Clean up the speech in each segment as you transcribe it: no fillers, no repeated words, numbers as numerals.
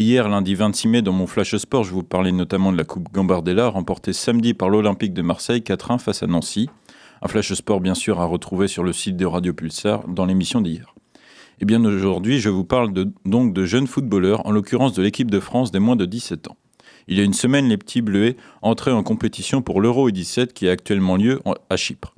Hier, lundi 26 mai, dans mon Flash Sport, je vous parlais notamment de la Coupe Gambardella, remportée samedi par l'Olympique de Marseille 4-1 face à Nancy. Un Flash Sport, bien sûr, à retrouver sur le site de Radio Pulsar dans l'émission d'hier. Et bien aujourd'hui, je vous parle donc de jeunes footballeurs, en l'occurrence de l'équipe de France des moins de 17 ans. Il y a une semaine, les petits bleuets entraient en compétition pour l'Euro U17 qui a actuellement lieu à Chypre.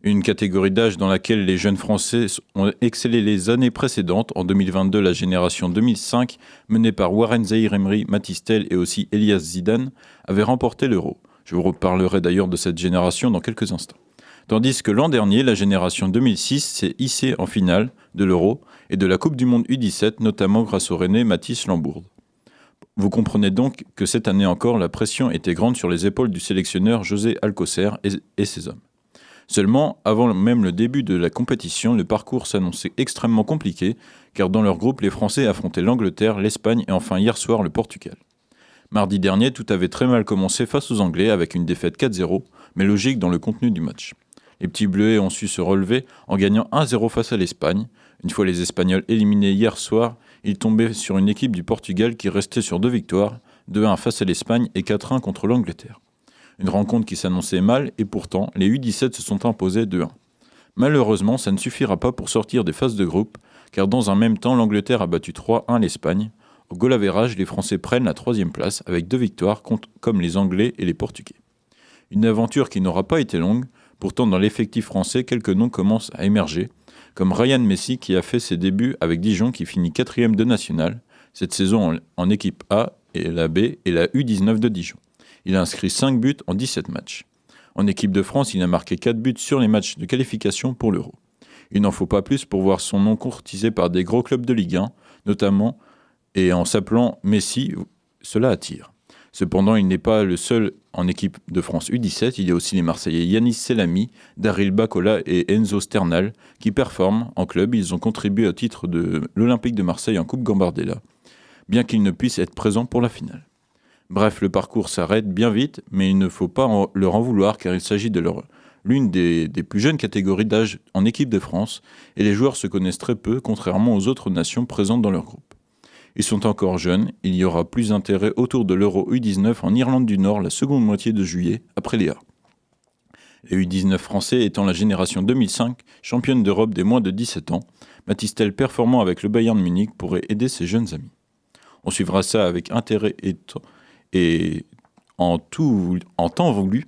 Une catégorie d'âge dans laquelle les jeunes Français ont excellé les années précédentes. En 2022, la génération 2005, menée par Warren Zaïre-Emery, Mathys Tel et aussi Elias Zidane, avait remporté l'Euro. Je vous reparlerai d'ailleurs de cette génération dans quelques instants. Tandis que l'an dernier, la génération 2006 s'est hissée en finale de l'Euro et de la Coupe du Monde U17, notamment grâce au Rennais Mathis Lambourd. Vous comprenez donc que cette année encore, la pression était grande sur les épaules du sélectionneur José Alcocer et ses hommes. Seulement, avant même le début de la compétition, le parcours s'annonçait extrêmement compliqué, car dans leur groupe, les Français affrontaient l'Angleterre, l'Espagne et enfin hier soir le Portugal. Mardi dernier, tout avait très mal commencé face aux Anglais avec une défaite 4-0, mais logique dans le contenu du match. Les petits bleuets ont su se relever en gagnant 1-0 face à l'Espagne. Une fois les Espagnols éliminés hier soir, ils tombaient sur une équipe du Portugal qui restait sur 2 victoires, 2-1 face à l'Espagne et 4-1 contre l'Angleterre. Une rencontre qui s'annonçait mal et pourtant, les U17 se sont imposés 2-1. Malheureusement, ça ne suffira pas pour sortir des phases de groupe, car dans un même temps, l'Angleterre a battu 3-1 l'Espagne. Au goal average, les Français prennent la 3e place avec 2 victoires comme les Anglais et les Portugais. Une aventure qui n'aura pas été longue, pourtant dans l'effectif français, quelques noms commencent à émerger, comme Ryan Messi qui a fait ses débuts avec Dijon qui finit 4e de national, cette saison en équipe A et la B et la U19 de Dijon. Il a inscrit 5 buts en 17 matchs. En équipe de France, il a marqué 4 buts sur les matchs de qualification pour l'Euro. Il n'en faut pas plus pour voir son nom courtisé par des gros clubs de Ligue 1, notamment, et en s'appelant Messi, cela attire. Cependant, il n'est pas le seul en équipe de France U17, il y a aussi les Marseillais Yanis Selami, Daryl Bacola et Enzo Sternal qui performent en club. Ils ont contribué au titre de l'Olympique de Marseille en Coupe Gambardella, bien qu'ils ne puissent être présents pour la finale. Bref, le parcours s'arrête bien vite, mais il ne faut pas leur en vouloir car il s'agit de l'une des plus jeunes catégories d'âge en équipe de France et les joueurs se connaissent très peu, contrairement aux autres nations présentes dans leur groupe. Ils sont encore jeunes, il y aura plus d'intérêt autour de l'Euro U19 en Irlande du Nord la seconde moitié de juillet, après les A. Les U19 français étant la génération 2005, championne d'Europe des moins de 17 ans, Mathys Tel performant avec le Bayern Munich pourrait aider ses jeunes amis. On suivra ça avec intérêt et en temps voulu